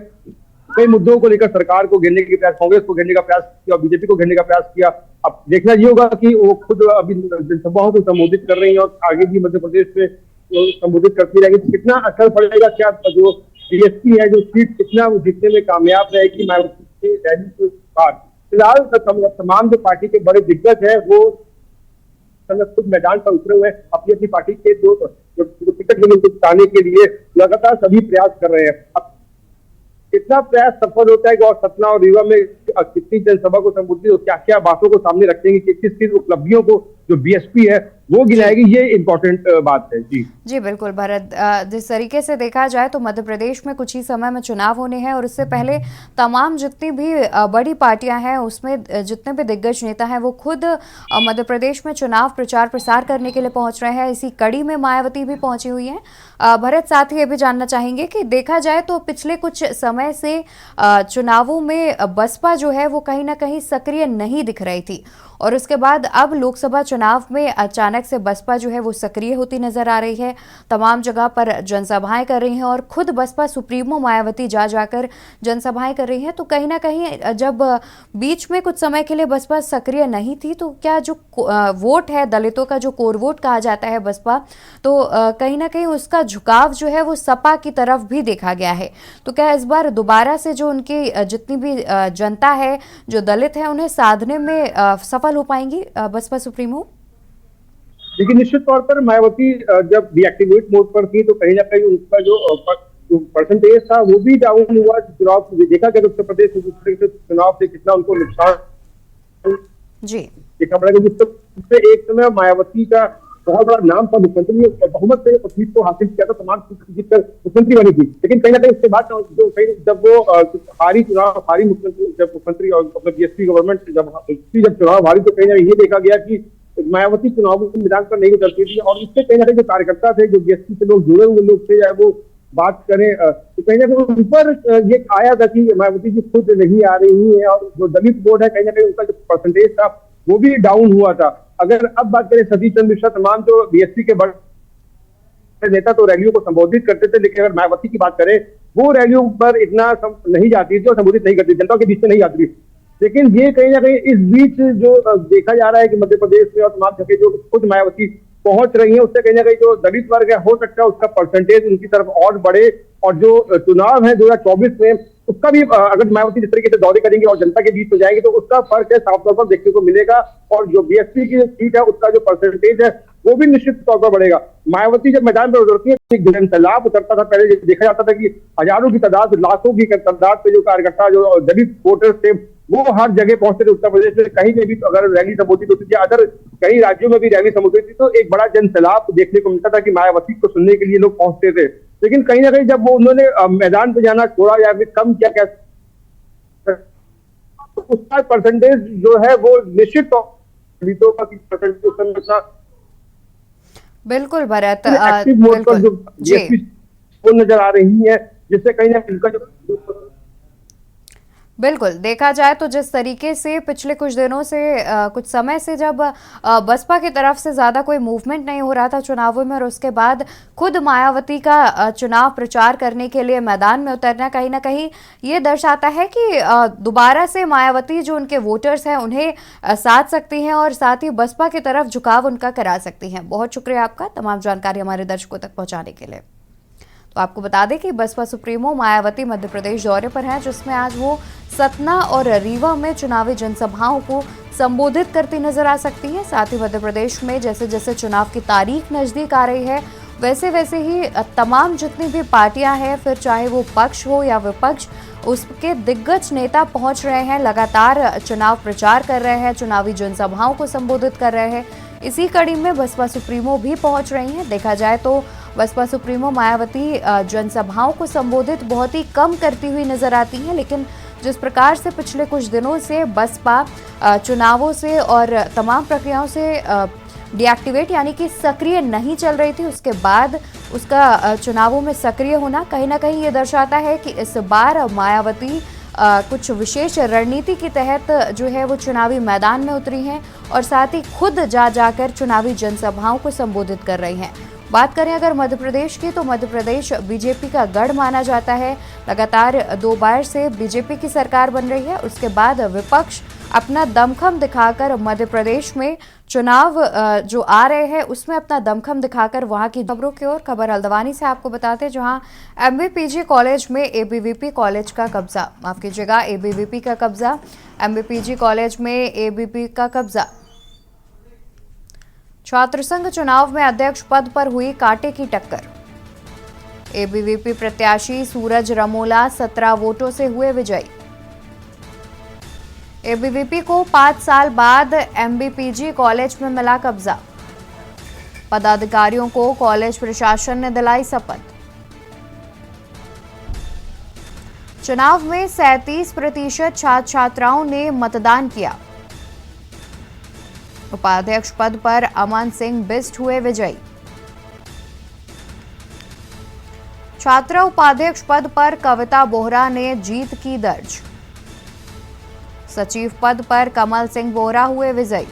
कई मुद्दों को लेकर सरकार को घेरने के प्रयास, कांग्रेस को घेरने का प्रयास किया और बीजेपी को घेरने का प्रयास किया। अब देखना ये होगा कि वो खुद अभी जनसभाओं को संबोधित कर रही है और आगे भी मध्य प्रदेश में संबोधित करती रहेगी। कितना असर पड़ेगा, क्या जो बीएसपी है जो सीट कितना वो जीतने में कामयाब रहेगी मायावती रैली के बाद। फिलहाल तमाम जो पार्टी के बड़े दिग्गज है वो खुद मैदान पर उतरे हुए अपनी अपनी पार्टी के जो टिकट जिताने के लिए लगातार सभी प्रयास कर रहे हैं। अब कितना प्रयास सफल होता है और सतना और रीवा में कितनी जनसभा को संबोधित और क्या क्या बातों को सामने रखेंगे, किस किस उपलब्धियों को जो बीएसपी है वो गिनाएगी, ये इंपॉर्टेंट बात है। जी बिल्कुल भरत, जिस तरीके से देखा जाए तो मध्य प्रदेश में कुछ ही समय में चुनाव होने हैं और इससे पहले तमाम जितनी भी बड़ी पार्टियां हैं उसमें जितने भी दिग्गज नेता हैं वो खुद मध्य प्रदेश में चुनाव प्रचार प्रसार करने के लिए पहुंच रहे हैं। इसी कड़ी में मायावती भी पहुंची हुई हैं। भरत, साथ ही ये भी जानना चाहेंगे कि देखा जाए तो पिछले कुछ समय से चुनावों में बसपा जो है वो कहीं ना कहीं सक्रिय नहीं दिख रही थी और उसके बाद अब लोकसभा चुनाव में अचानक से बसपा जो है वो सक्रिय होती नजर आ रही है। तमाम जगह पर जनसभाएं कर रही हैं और खुद बसपा सुप्रीमो मायावती जाकर जनसभाएं कर रही हैं। तो कहीं ना कहीं जब बीच में कुछ समय के लिए बसपा सक्रिय नहीं थी तो क्या जो वोट है दलितों का जो कोर वोट कहा जाता है बसपा, तो कहीं ना कहीं उसका झुकाव जो है वो सपा की तरफ भी देखा गया है। तो क्या इस बार दोबारा से जो उनकी जितनी भी जनता है जो दलित है उन्हें साधने में सफल हो पाएंगी बसपा सुप्रीमो? लेकिन निश्चित तौर पर मायावती जब डीएक्टिवेट मोड पर थी तो कहीं ना कहीं उनका जो परसेंटेज था वो भी डाउन हुआ। चुनाव देखा गया उत्तर प्रदेश चुनाव से कितना उनको नुकसान देखा पड़ा, क्योंकि एक समय मायावती का बहुत बड़ा नाम था, मुख्यमंत्री बहुमत से सीट को हासिल किया था, तमाम जीतकर मुख्यमंत्री बनी थी। लेकिन कहीं ना कहीं उसके बाद जो जब वो हारी मुख्यमंत्री और बीएसपी गवर्नमेंट जब चुनाव हारी तो कहीं ना ये देखा गया कि मायावती चुनाव के मैदान पर नहीं उतरती थी और इससे कहीं ना कहीं जो कार्यकर्ता थे जो बीएसपी से लोग जुड़े हुए लोग थे, चाहे वो बात करें तो कहीं ना कहीं ऊपर ये आया था कि मायावती जी खुद नहीं आ रही है और जो दलित वोट है कहीं ना कहीं उनका जो परसेंटेज था वो भी डाउन हुआ था। अगर अब बात करें सतीश चंद्र मिश्रा तमाम जो बीएसपी के बड़े नेता तो रैलियों को संबोधित करते थे, लेकिन अगर मायावती की बात करें वो रैलियों पर इतना नहीं जाती थी और संबोधित नहीं करती, जनता के बीच में नहीं जाती थी। लेकिन ये कहीं ना कहीं इस बीच जो देखा जा रहा है कि मध्य प्रदेश में और तमाम जगह जो खुद मायावती पहुंच रही है उससे कहीं ना कहीं जो दलित वर्ग है हो सकता है उसका परसेंटेज उनकी तरफ और बढ़े और जो चुनाव है 2024 में उसका भी अगर मायावती जिस तरीके से दौरे करेंगे और जनता के बीच में जाएंगे तो उसका फर्क है साफ तौर पर देखने को मिलेगा और जो बीएसपी की सीट है उसका जो परसेंटेज है वो भी निश्चित तौर पर बढ़ेगा। मायावती जब मैदान पर उतरती है एक जनसैलाब उतरता था, पहले देखा जाता था कि हजारों की तादाद लाखों की तादाद पे जो कार्यकर्ता जो दलित वोटर्स थे वो हर जगह पहुंचते थे। उत्तर प्रदेश में कहीं में भी अगर रैली संबोधित होती थी, अगर कई राज्यों में भी रैली संबोधित थी तो एक बड़ा जनसैलाब देखने को मिलता था कि मायावती को सुनने के लिए लोग पहुंचते थे। लेकिन कहीं ना कहीं जब वो उन्होंने मैदान पर जाना छोड़ा या फिर कम किया तो उसका परसेंटेज जो है वो निश्चित तौर पर बिल्कुल भरत, एक्टिव मोड पर जो वो नजर आ रही है जिससे कहीं ना कहीं बिल्कुल, देखा जाए तो जिस तरीके से पिछले कुछ दिनों से कुछ समय से जब बसपा की तरफ से ज़्यादा कोई मूवमेंट नहीं हो रहा था चुनावों में, और उसके बाद खुद मायावती का चुनाव प्रचार करने के लिए मैदान में उतरना कहीं ना कहीं ये दर्शाता है कि दोबारा से मायावती जो उनके वोटर्स हैं उन्हें साध सकती हैं और साथ ही बसपा की तरफ झुकाव उनका करा सकती हैं। बहुत शुक्रिया आपका तमाम जानकारी हमारे दर्शकों तक पहुँचाने के लिए। तो आपको बता दें कि बसपा सुप्रीमो मायावती मध्य प्रदेश दौरे पर हैं, जिसमें आज वो सतना और रीवा में चुनावी जनसभाओं को संबोधित करती नजर आ सकती हैं। साथ ही मध्य प्रदेश में जैसे जैसे चुनाव की तारीख नजदीक आ रही है, वैसे वैसे ही तमाम जितनी भी पार्टियां हैं, फिर चाहे वो पक्ष हो या विपक्ष, उसके दिग्गज नेता पहुंच रहे हैं, लगातार चुनाव प्रचार कर रहे हैं, चुनावी जनसभाओं को संबोधित कर रहे हैं। इसी कड़ी में बसपा सुप्रीमो भी पहुंच रही हैं। देखा जाए तो बसपा सुप्रीमो मायावती जनसभाओं को संबोधित बहुत ही कम करती हुई नजर आती हैं, लेकिन जिस प्रकार से पिछले कुछ दिनों से बसपा चुनावों से और तमाम प्रक्रियाओं से डीएक्टिवेट यानी कि सक्रिय नहीं चल रही थी, उसके बाद उसका चुनावों में सक्रिय होना कहीं ना कहीं ये दर्शाता है कि इस बार मायावती कुछ विशेष रणनीति के तहत जो है वो चुनावी मैदान में उतरी हैं और साथ ही खुद जाकर चुनावी जनसभाओं को संबोधित कर रही हैं। बात करें अगर मध्य प्रदेश की, तो मध्य प्रदेश बीजेपी का गढ़ माना जाता है। लगातार 2 बार से बीजेपी की सरकार बन रही है। उसके बाद विपक्ष अपना दमखम दिखाकर मध्य प्रदेश में चुनाव जो आ रहे हैं उसमें अपना दमखम दिखाकर वहां की खबरों की ओर खबर हल्द्वानी से आपको बताते हैं, जहां एमबीपीजी कॉलेज में एबीवीपी कॉलेज का कब्जा, माफ कीजिएगा एबीवीपी का कब्जा, एमबीपीजी कॉलेज में एबीपी का कब्जा। छात्र संघ चुनाव में अध्यक्ष पद पर हुई कांटे की टक्कर। एबीवीपी प्रत्याशी सूरज रमोला 17 वोटों से हुए विजयी। एबीवीपी को 5 साल बाद एमबीपीजी कॉलेज में मिला कब्जा। पदाधिकारियों को कॉलेज प्रशासन ने दिलाई शपथ। चुनाव में 37% छात्र छात्राओं ने मतदान किया। उपाध्यक्ष पद पर अमन सिंह बिस्ट हुए विजयी। छात्रा उपाध्यक्ष पद पर कविता बोहरा ने जीत की दर्ज। सचिव पद पर कमल सिंह बोहरा हुए विजयी।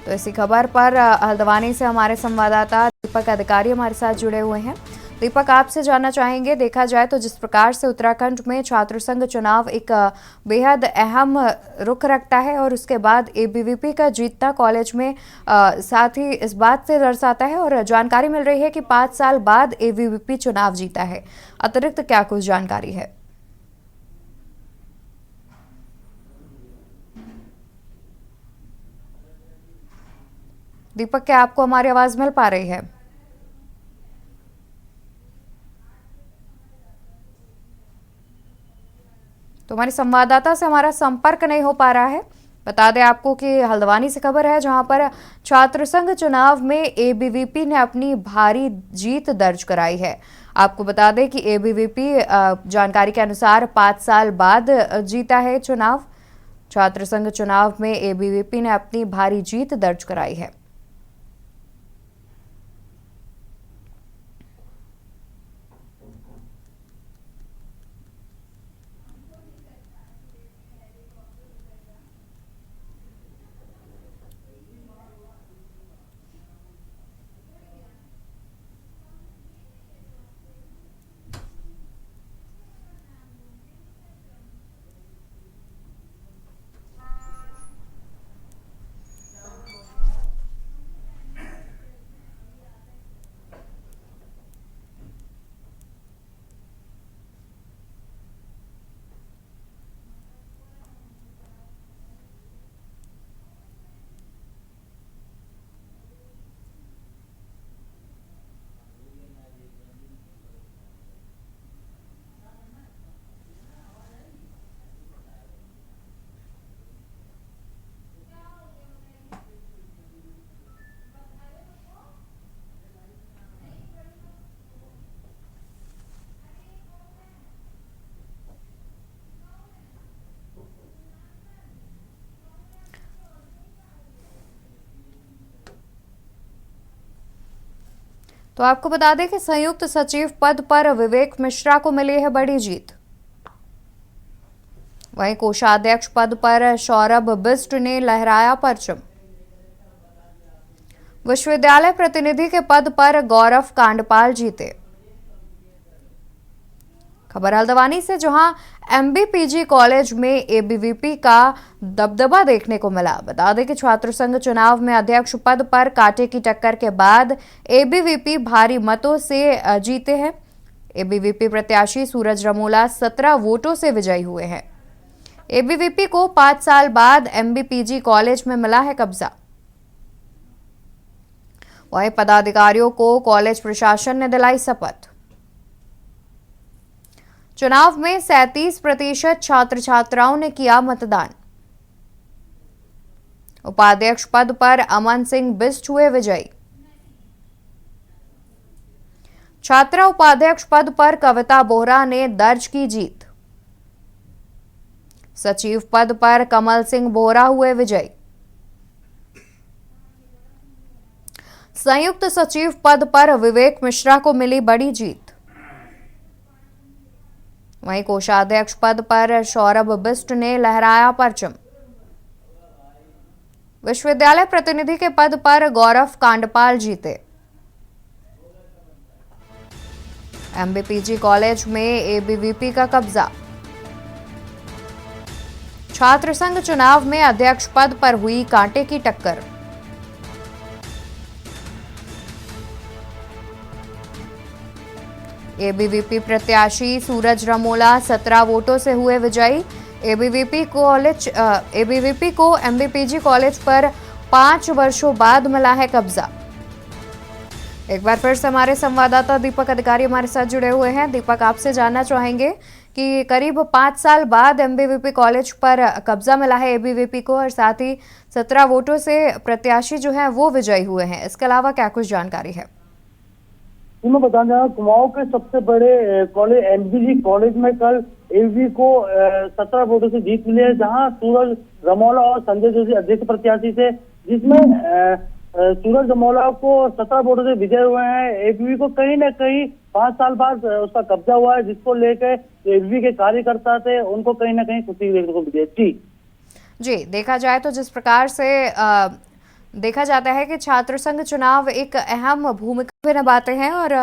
तो इसी खबर पर हल्द्वानी से हमारे संवाददाता दीपक अधिकारी हमारे साथ जुड़े हुए हैं। दीपक, आपसे जानना चाहेंगे, देखा जाए तो जिस प्रकार से उत्तराखंड में छात्र संघ चुनाव एक बेहद अहम रुख रखता है और उसके बाद एबीवीपी का जीतना कॉलेज में साथ ही इस बात से दर्शाता है, और जानकारी मिल रही है कि 5 साल बाद एबीवीपी चुनाव जीता है। अतिरिक्त क्या कुछ जानकारी है? दीपक, क्या आपको हमारी आवाज मिल पा रही है? तो हमारे संवाददाता से हमारा संपर्क नहीं हो पा रहा है। बता दें आपको कि हल्द्वानी से खबर है, जहां पर छात्र संघ चुनाव में एबीवीपी ने अपनी भारी जीत दर्ज कराई है। आपको बता दें कि एबीवीपी जानकारी के अनुसार 5 साल बाद जीता है चुनाव। छात्र संघ चुनाव में एबीवीपी ने अपनी भारी जीत दर्ज कराई है। तो आपको बता दें कि संयुक्त सचिव पद पर विवेक मिश्रा को मिली है बड़ी जीत। वहीं कोषाध्यक्ष पद पर सौरभ बिष्ट ने लहराया परचम। विश्वविद्यालय प्रतिनिधि के पद पर गौरव कांडपाल जीते। खबर हल्द्वानी से, जहां एमबीपीजी कॉलेज में एबीवीपी का दबदबा देखने को मिला। बता दें कि छात्र संघ चुनाव में अध्यक्ष पद पर कांटे की टक्कर के बाद एबीवीपी भारी मतों से जीते हैं। एबीवीपी प्रत्याशी सूरज रमोला 17 वोटों से विजयी हुए हैं। एबीवीपी को 5 साल बाद एमबीपीजी कॉलेज में मिला है कब्जा। वहीं पदाधिकारियों को कॉलेज प्रशासन ने दिलाई शपथ। चुनाव में 37% छात्र छात्राओं ने किया मतदान। उपाध्यक्ष पद पर अमन सिंह बिष्ट हुए विजयी। छात्रा उपाध्यक्ष पद पर कविता बोहरा ने दर्ज की जीत। सचिव पद पर कमल सिंह बोहरा हुए विजयी। संयुक्त सचिव पद पर विवेक मिश्रा को मिली बड़ी जीत। वहीं कोषाध्यक्ष पद पर सौरभ बिष्ट ने लहराया परचम। विश्वविद्यालय प्रतिनिधि के पद पर गौरव कांडपाल जीते। एमबीपीजी कॉलेज में एबीवीपी का कब्जा। छात्र संघ चुनाव में अध्यक्ष पद पर हुई कांटे की टक्कर। एबीवीपी प्रत्याशी सूरज रमोला 17 वोटों से हुए विजयी। एबीवीपी को एमबीपीजी कॉलेज पर 5 वर्षों बाद मिला है कब्जा। एक बार फिर से हमारे संवाददाता दीपक अधिकारी हमारे साथ जुड़े हुए हैं। दीपक, आपसे जानना चाहेंगे कि करीब 5 साल बाद एमबीवीपी कॉलेज पर कब्जा मिला है एबीवीपी को, और साथ ही 17 वोटों से प्रत्याशी जो हैं वो विजयी हुए हैं। इसके अलावा क्या कुछ जानकारी है? मैं बताना चाहूँ, कुमाऊं के सबसे बड़े कॉलेज एमबीजी कॉलेज में कल एबीवीपी को 17 वोटों से जीत मिली है, जहां सूरज रमोला और संजय जोशी अध्यक्ष प्रत्याशी थे, जिसमें सूरज रमोला को 17 वोटों से विजय हुए हैं। एबीवीपी को कहीं न कहीं 5 साल बाद उसका कब्जा हुआ है, जिसको लेकर एबीवीपी के कार्यकर्ता थे उनको कहीं न कहीं खुशी देखने को मिली है। जी, देखा जाए तो जिस प्रकार से देखा जाता है कि छात्र संघ चुनाव एक अहम भूमिका भी निभाते हैं, और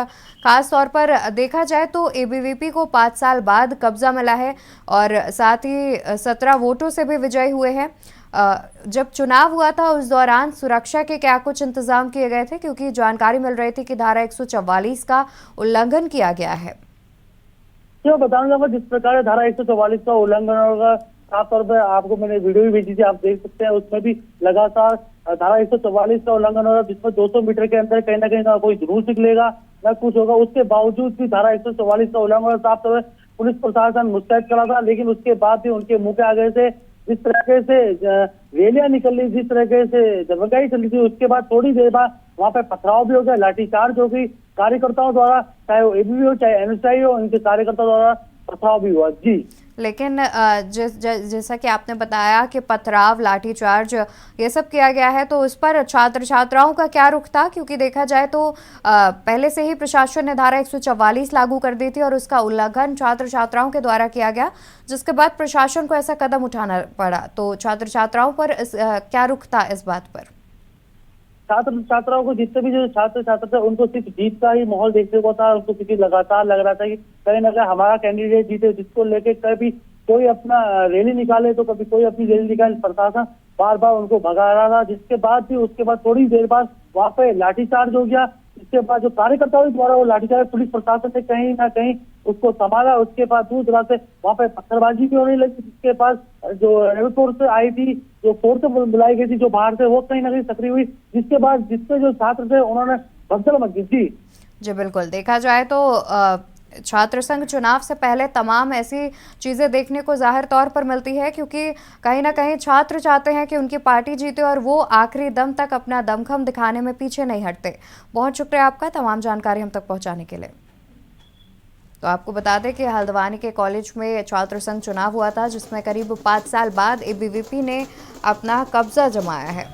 खास तौर पर देखा जाए तो एबीवीपी को 5 साल बाद कब्जा मिला है और साथ ही 17 वोटों से भी विजयी हुए हैं। जब चुनाव हुआ था उस दौरान सुरक्षा के क्या कुछ इंतजाम किए गए थे, क्योंकि जानकारी मिल रही थी कि धारा 144 का उल्लंघन किया गया है। तो बताना चाहूँगा, जिस प्रकार धारा 144 का उल्लंघन होगा, साफ तौर पर आपको मैंने वीडियो भी भेजी थी, आप देख सकते हैं, उसमें भी लगातार धारा 144 का उल्लंघन हो रहा है, जिसमें 200 मीटर के अंदर कहीं ना कहीं ना कोई जुलूस निकलेगा न कुछ होगा। उसके बावजूद भी धारा 144 का उल्लंघन हो रहा, साफ तौर पर पुलिस प्रशासन मुस्तैद खड़ा था, लेकिन उसके बाद भी उनके मुंह के आगे से जिस तरीके से रैलियां निकल रही, जिस तरीके से जबरदस्ती चली थी, उसके बाद थोड़ी देर बाद वहां पे पथराव भी हो गया, लाठीचार्ज हो गई कार्यकर्ताओं द्वारा, चाहे वो एबीवीपी हो चाहे एनएसआई हो, उनके कार्यकर्ताओं द्वारा पथराव भी हुआ। जी, लेकिन जैसा कि आपने बताया कि पथराव, लाठीचार्ज ये सब किया गया है, तो उस पर छात्र छात्राओं का क्या रुख था? क्योंकि देखा जाए तो पहले से ही प्रशासन ने धारा 144 लागू कर दी थी और उसका उल्लंघन छात्र छात्राओं के द्वारा किया गया, जिसके बाद प्रशासन को ऐसा कदम उठाना पड़ा। तो छात्र छात्राओं पर क्या रुख था इस बात पर? छात्र छात्राओं को, जितने भी जो छात्र छात्र थे, उनको सिर्फ जीत का ही माहौल देखने को था। उनको क्योंकि लगातार लग रहा था कि कहीं ना कहीं हमारा कैंडिडेट जीते, जिसको लेके कभी कोई अपना रैली निकाले तो कभी कोई अपनी रैली निकाले, प्रशासन बार बार उनको भगा रहा था। जिसके बाद भी उसके बाद थोड़ी देर बाद वहाँ पे लाठीचार्ज हो गया। इसके बाद जो कार्यकर्ताओं द्वारा वो लाठीचार्ज पुलिस प्रशासन से कहीं ना कहीं उसको संभाला। उसके बाद दूसरी तरह से वहाँ पे पत्थरबाजी भी होने लगी, जिसके पास जो रेड फोर्स आई थी, जो फोर्स बुलाई गई थी जो बाहर से, वो कहीं ना कहीं सक्रिय हुई, जिसके बाद जितने जो छात्र थे उन्होंने भगदड़ मच गई। जी बिल्कुल, देखा जाए तो छात्र संघ चुनाव से पहले तमाम ऐसी चीजें देखने को जाहिर तौर पर मिलती है, क्योंकि कहीं ना कहीं छात्र चाहते हैं कि उनकी पार्टी जीते और वो आखिरी दम तक अपना दमखम दिखाने में पीछे नहीं हटते। बहुत शुक्रिया आपका तमाम जानकारी हम तक पहुंचाने के लिए। तो आपको बता दें कि हल्द्वानी के कॉलेज में छात्र संघ चुनाव हुआ था, जिसमें करीब 5 साल बाद एबीवीपी ने अपना कब्जा जमाया है।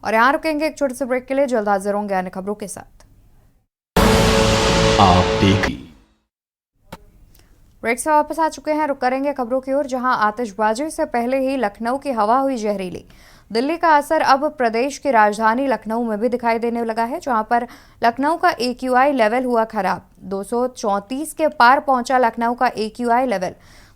और यहाँ रुकेंगे एक छोटे से ब्रेक के लिए, जल्द हाजिर होंगे अन्य खबरों के साथ। आप देखिए ब्रेक से वापस आ चुके हैं, रुक करेंगे खबरों की ओर, जहां आतिशबाजी से पहले ही लखनऊ की हवा हुई जहरीली। दिल्ली का असर अब प्रदेश की राजधानी लखनऊ में भी दिखाई देने लगा है, जहां पर लखनऊ का AQI लेवल हुआ खराब। 234 के पार पहुंचा लखनऊ का AQI लेवल।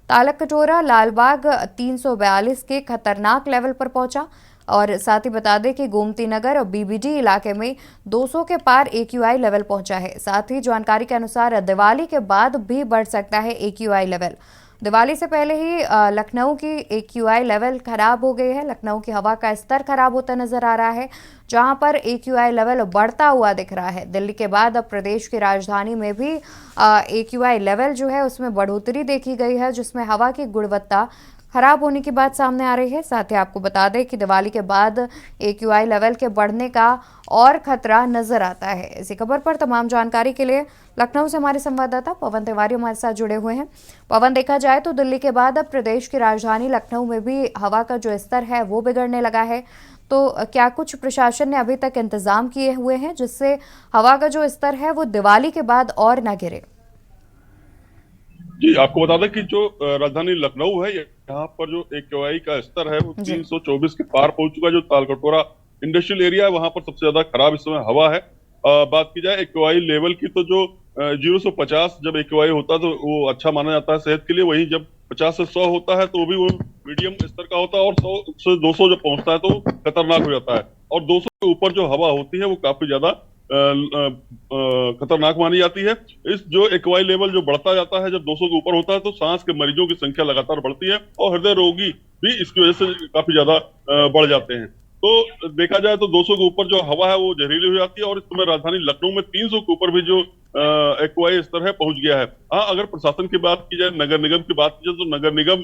तालक कटोरा, लालबाग 342 के खतरनाक लेवल पर पहुंचा। और साथ ही बता दें कि गोमती नगर और BBD इलाके में 200 के पार AQI लेवल पहुंचा है। साथ ही जानकारी के अनुसार दिवाली के बाद भी बढ़ सकता है AQI लेवल। दिवाली से पहले ही लखनऊ की AQI लेवल खराब हो गई है। लखनऊ की हवा का स्तर खराब होता नजर आ रहा है, जहां पर AQI लेवल बढ़ता हुआ दिख रहा है। दिल्ली के बाद अब प्रदेश की राजधानी में भी AQI लेवल जो है उसमें बढ़ोतरी देखी गई है, जिसमें हवा की गुणवत्ता खराब होने की बात सामने आ रही है। साथ ही आपको बता दें कि दिवाली के बाद AQI लेवल के बढ़ने का और खतरा नजर आता है। इसी खबर पर तमाम जानकारी के लिए लखनऊ से हमारे संवाददाता पवन तिवारी हमारे साथ जुड़े हुए हैं। पवन, देखा जाए तो दिल्ली के बाद अब प्रदेश की राजधानी लखनऊ में भी हवा का जो स्तर है वो बिगड़ने लगा है, तो क्या कुछ प्रशासन ने अभी तक इंतजाम किए हुए हैं जिससे हवा का जो स्तर है वो दिवाली के बाद और न गिरे? जी, आपको बता दें कि जो राजधानी लखनऊ है, यहाँ पर जो AQI का स्तर है वो 324 के पार पहुंच चुका है। जो तालकटोरा इंडस्ट्रियल एरिया है वहां पर सबसे ज्यादा खराब इस समय हवा है। बात की जाए AQI लेवल की, तो जो 0 से 50 जब AQI होता है तो वो अच्छा माना जाता है सेहत के लिए। वहीं जब 50 से 100 होता है तो वो भी वो मीडियम स्तर का होता है, और 100 से 200 जब पहुंचता है तो खतरनाक हो जाता है। और 200 के ऊपर जो हवा होती है वो काफी ज्यादा खतरनाक मानी जाती है। इस जो AQI लेवल जो बढ़ता जाता है, जब 200 के ऊपर होता है तो सांस के मरीजों की संख्या लगातार बढ़ती है और हृदय रोगी भी इसकी वजह से काफी ज्यादा बढ़ जाते हैं। तो देखा जाए तो 200 के ऊपर जो हवा है वो जहरीली हो जाती है, और इस समय राजधानी लखनऊ में 300 के ऊपर भी जो AQI स्तर है पहुंच गया है। हाँ, अगर प्रशासन की बात की जाए, नगर निगम की बात की जाए, तो नगर निगम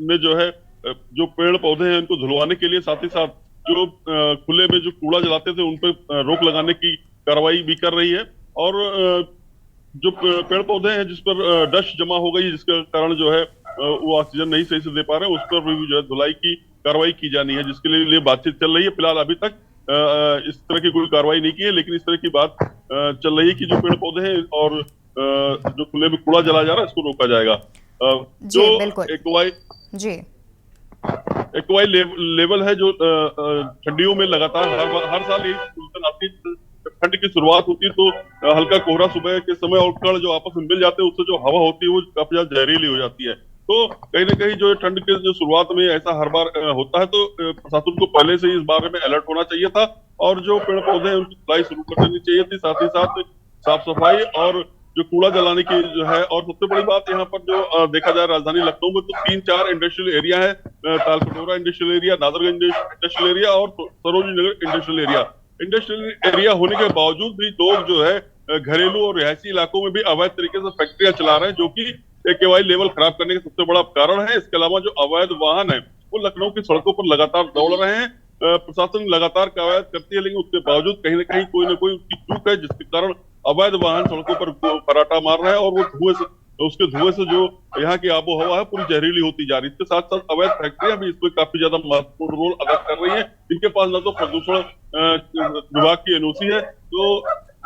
में जो है जो पेड़ पौधे हैं उनको धुलवाने के लिए, साथ ही साथ जो खुले में जो कूड़ा जलाते थे उन पर रोक लगाने की कार्रवाई भी कर रही है। और जो पेड़ पौधे हैं जिस पर डस्ट जमा हो गई, जिसके कारण जो है वो ऑक्सीजन नहीं सही से दे पा रहे हैं, उस पर भी जो है धुलाई की कार्रवाई की जानी है, जिसके लिए बातचीत चल रही है। फिलहाल अभी तक इस तरह की कोई कार्रवाई नहीं की है, लेकिन इस तरह की बात चल रही है कि जो पेड़ पौधे हैं और जो खुले में कूड़ा जलाया जा रहा है इसको रोका जाएगा। जो AQI लेवल है जो ठंडियों में लगातार हर साल आती है। ठंड की शुरुआत होती है तो हल्का कोहरा सुबह के समय और कण जो आपस में मिल जाते हैं, उससे जो हवा होती है वो काफी ज्यादा जहरीली हो जाती है। तो कहीं ना कहीं जो ठंड के जो शुरुआत में ऐसा हर बार होता है, तो प्रशासन को पहले से ही इस बारे में अलर्ट होना चाहिए था, और जो पेड़ पौधे हैं उनकी धुलाई शुरू कर देनी चाहिए थी। साथ ही साथ साफ सफाई और जो कूड़ा जलाने की जो है, और सबसे बड़ी बात यहाँ पर जो देखा जाए राजधानी लखनऊ में तो 3-4 इंडस्ट्रियल एरिया है, Talkatora industrial area, Nadarganj industrial area और Sarojini Nagar industrial area. Industrial area होने के बावजूद भी लोग जो है घरेलू और रिहायशी इलाकों में भी अवैध तरीके से फैक्ट्रियां चला रहे हैं, जो कि AQI लेवल खराब करने का सबसे बड़ा कारण है। इसके अलावा जो अवैध वाहन है वो लखनऊ की सड़कों पर लगातार दौड़ रहे हैं। प्रशासन लगातार कवायद करती है, लेकिन उसके बावजूद कहीं ना कोई उसकी चूक है, जिसके कारण अवैध वाहन सड़कों पर फराटा मार रहे हैं, और वो उसके धुएं से जो यहाँ की आबो हवा है पूरी जहरीली होती जा रही है। इसके साथ साथ अवैध फैक्ट्रियां भी इसमें काफी ज्यादा महत्वपूर्ण रोल अदा कर रही हैं। इनके पास न तो प्रदूषण विभाग की NOC है, तो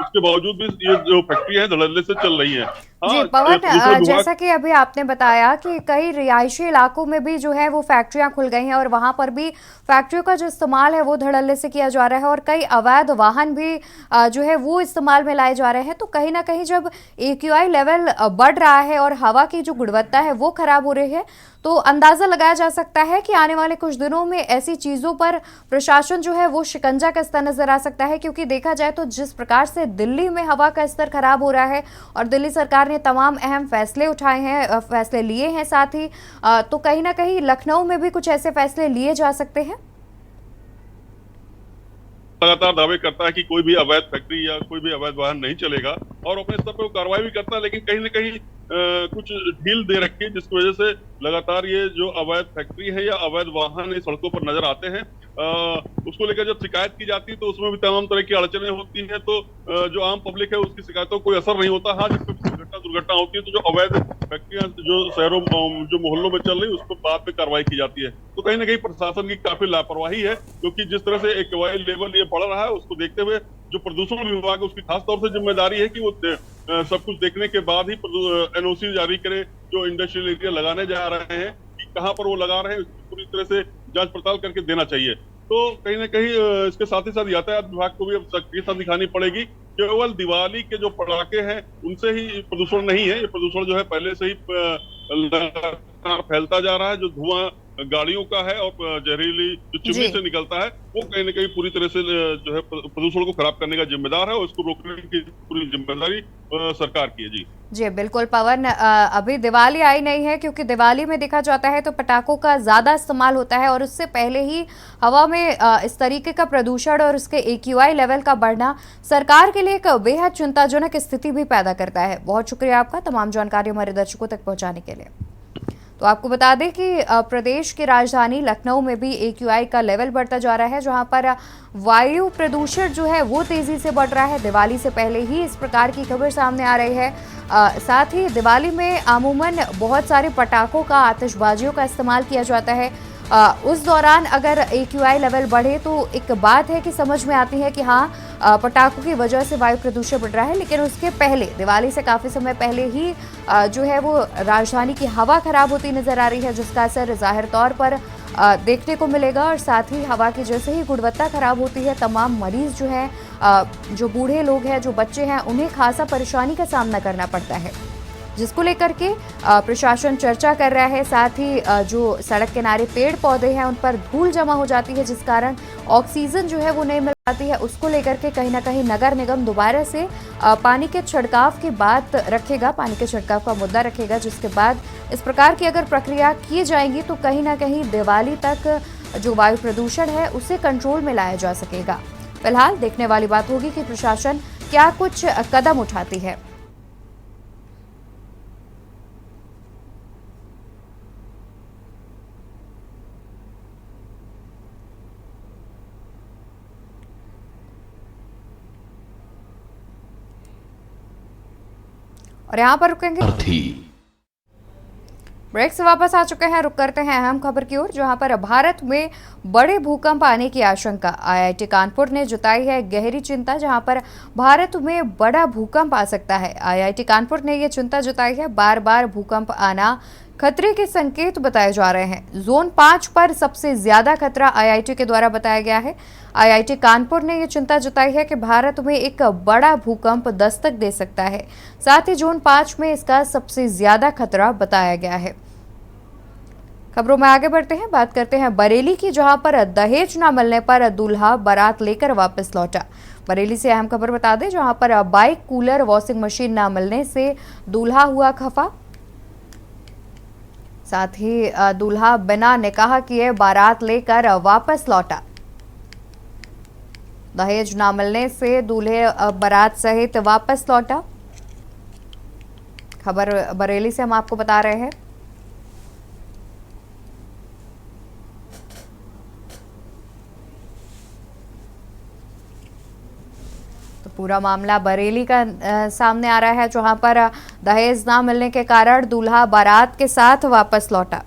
उसके बावजूद भी ये जो फैक्ट्री है धड़ल्ले से चल रही है। जी पवन, जैसा कि अभी आपने बताया कि कई रिहायशी इलाकों में भी जो है वो फैक्ट्रियां खुल गई हैं, और वहां पर भी फैक्ट्रियों का जो इस्तेमाल है वो धड़ल्ले से किया जा रहा है, और कई अवैध वाहन भी जो है वो इस्तेमाल में लाए जा रहे हैं। तो कहीं ना कहीं जब AQI लेवल बढ़ रहा है और हवा की जो गुणवत्ता है वो खराब हो रही है, तो अंदाजा लगाया जा सकता है कि आने वाले कुछ दिनों में ऐसी चीजों पर प्रशासन जो है वो शिकंजा कसता नजर आ सकता है। क्योंकि देखा जाए तो जिस प्रकार से दिल्ली में हवा का स्तर खराब हो रहा है और दिल्ली सरकार ने तमाम अहम फैसले उठाए हैं, फैसले लिए हैं, साथ ही तो कहीं ना कहीं लखनऊ में भी कुछ ऐसे फैसले लिए जा सकते हैं। लगातार दावे करता है कि कोई भी अवैध फैक्ट्री या कोई भी अवैध वाहन नहीं चलेगा, और अपने स्तर पर वो कार्रवाई भी करता है, लेकिन कहीं ना कहीं कुछ ढील दे रखी है, जिसकी वजह से लगातार ये जो अवैध फैक्ट्री है या अवैध वाहन इस सड़कों पर नजर आते हैं। उसको लेकर जब शिकायत की जाती है तो उसमें भी तमाम तरह की अड़चने होती हैं, तो जो आम पब्लिक है उसकी शिकायतों कोई असर नहीं होता। हाँ, जिसमें दुर्घटना होती है तो जो अवैध फैक्ट्रियां जो शहरों जो मोहल्लों में चल रही है उस पर बाद में कार्रवाई की जाती है। तो कहीं ना कहीं प्रशासन की काफी लापरवाही है, क्योंकि जिस तरह से एक्वाई लेवल ये बढ़ रहा है उसको देखते हुए जो प्रदूषण विभाग है उसकी खास तौर से जिम्मेदारी है कि वो सब कुछ देखने के बाद ही एनओसी जारी करे। जो इंडस्ट्रियल एरिया लगाने जा रहे हैं कि कहाँ पर वो लगा रहे हैं उसकी पूरी तरह से जांच पड़ताल करके देना चाहिए। तो कहीं ना कहीं इसके साथ ही साथ यातायात विभाग को भी अब सक्रियता दिखानी पड़ेगी। केवल दिवाली के जो पटाखे हैं उनसे ही प्रदूषण नहीं है, ये प्रदूषण जो है पहले से ही लगातार फैलता जा रहा है। जो धुआं गाड़ियों का है और जहरीली जो चिमनी जी से निकलता है वो कहीं ना कहीं पूरी तरह से जो है प्रदूषण को खराब करने का जिम्मेदार है, और इसको रोकने की पूरी जिम्मेदारी सरकार की है। जी जी बिल्कुल पवन, अभी दिवाली आई नहीं है क्योंकि दिवाली में देखा जाता है तो पटाखों का ज़्यादा इस्तेमाल होता है और उससे पहले ही हवा में इस तरीके का प्रदूषण और उसके AQI लेवल का बढ़ना सरकार के लिए एक बेहद चिंताजनक स्थिति भी पैदा करता है। बहुत शुक्रिया आपका तमाम जानकारी हमारे दर्शकों तक पहुंचाने के लिए। तो आपको बता दें कि प्रदेश की राजधानी लखनऊ में भी AQI का लेवल बढ़ता जा रहा है, जहां पर वायु प्रदूषण जो है वो तेजी से बढ़ रहा है। दिवाली से पहले ही इस प्रकार की खबर सामने आ रही है। साथ ही दिवाली में अमूमन बहुत सारे पटाखों का, आतिशबाजियों का इस्तेमाल किया जाता है। उस दौरान अगर AQI लेवल बढ़े तो एक बात है कि समझ में आती है कि हाँ पटाखों की वजह से वायु प्रदूषण बढ़ रहा है, लेकिन उसके पहले दिवाली से काफ़ी समय पहले ही जो है वो राजधानी की हवा खराब होती नजर आ रही है, जिसका असर जाहिर तौर पर देखने को मिलेगा। और साथ ही हवा की जैसे ही गुणवत्ता खराब होती है, तमाम मरीज जो हैं, जो बूढ़े लोग हैं, जो बच्चे हैं, उन्हें खासा परेशानी का सामना करना पड़ता है, जिसको लेकर के प्रशासन चर्चा कर रहा है। साथ ही जो सड़क किनारे पेड़ पौधे हैं उन पर धूल जमा हो जाती है, जिस कारण ऑक्सीजन जो है वो नहीं मिल पाती है। उसको लेकर के कहीं ना कहीं नगर निगम दोबारा से पानी के छिड़काव की बात रखेगा, पानी के छिड़काव का मुद्दा रखेगा, जिसके बाद इस प्रकार की अगर प्रक्रिया की जाएगी तो कहीं ना कहीं दिवाली तक जो वायु प्रदूषण है उसे कंट्रोल में लाया जा सकेगा। फिलहाल देखने वाली बात होगी कि प्रशासन क्या कुछ कदम उठाती है। और यहाँ पर रुकेंगे, ब्रेक से वापस आ चुके हैं। रुक करते हैं अहम खबर की ओर, जहां पर भारत में बड़े भूकंप आने की आशंका। IIT कानपुर ने जताई है गहरी चिंता, जहां पर भारत में बड़ा भूकंप आ सकता है। IIT कानपुर ने यह चिंता जताई है। बार बार भूकंप आना खतरे के संकेत बताए जा रहे हैं। जोन 5 पर सबसे ज्यादा खतरा IIT के द्वारा बताया गया है। IIT कानपुर ने यह चिंता जताई है कि भारत में एक बड़ा भूकंप दस्तक दे सकता है। साथ ही जोन 5 में इसका सबसे ज्यादा खतरा बताया गया है। खबरों में आगे बढ़ते हैं, बात करते हैं बरेली की, जहां पर दहेज न मिलने पर दूल्हा बारात लेकर वापस लौटा। बरेली से अहम खबर बता दें, जहां पर बाइक, कूलर, वॉशिंग मशीन न मिलने से दूल्हा हुआ खफा। साथ ही दूल्हा बिना निकाह किए बारात लेकर वापस लौटा। दहेज न मिलने से दूल्हे बारात सहित वापस लौटा। खबर बरेली से हम आपको बता रहे हैं। तो पूरा मामला बरेली का सामने आ रहा है, जहां पर दहेज न मिलने के कारण दूल्हा बारात के साथ वापस लौटा।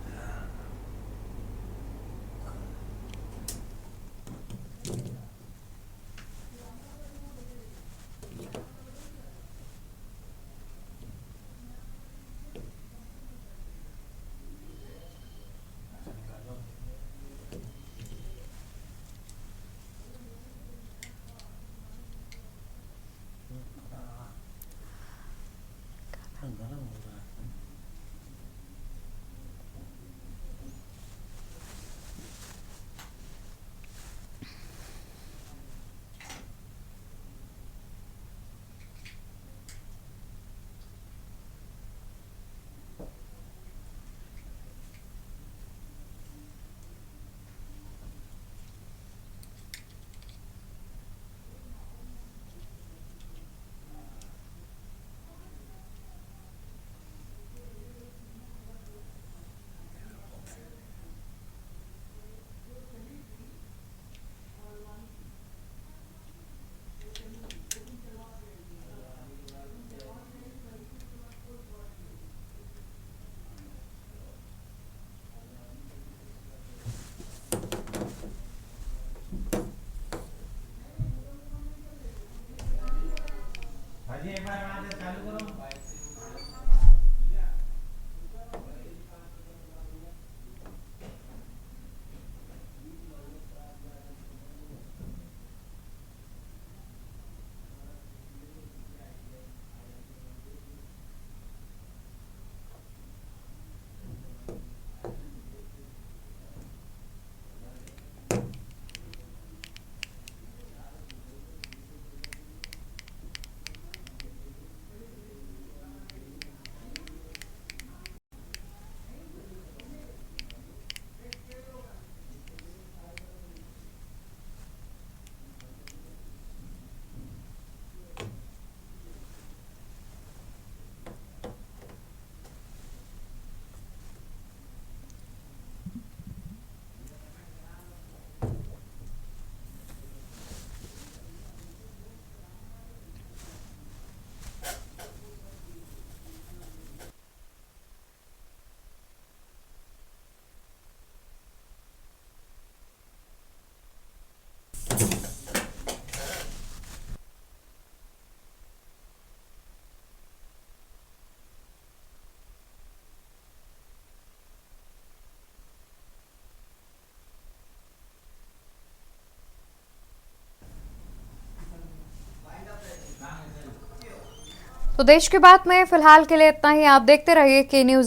तो देश की बात में फिलहाल के लिए इतना ही। आप देखते रहिए के न्यूज।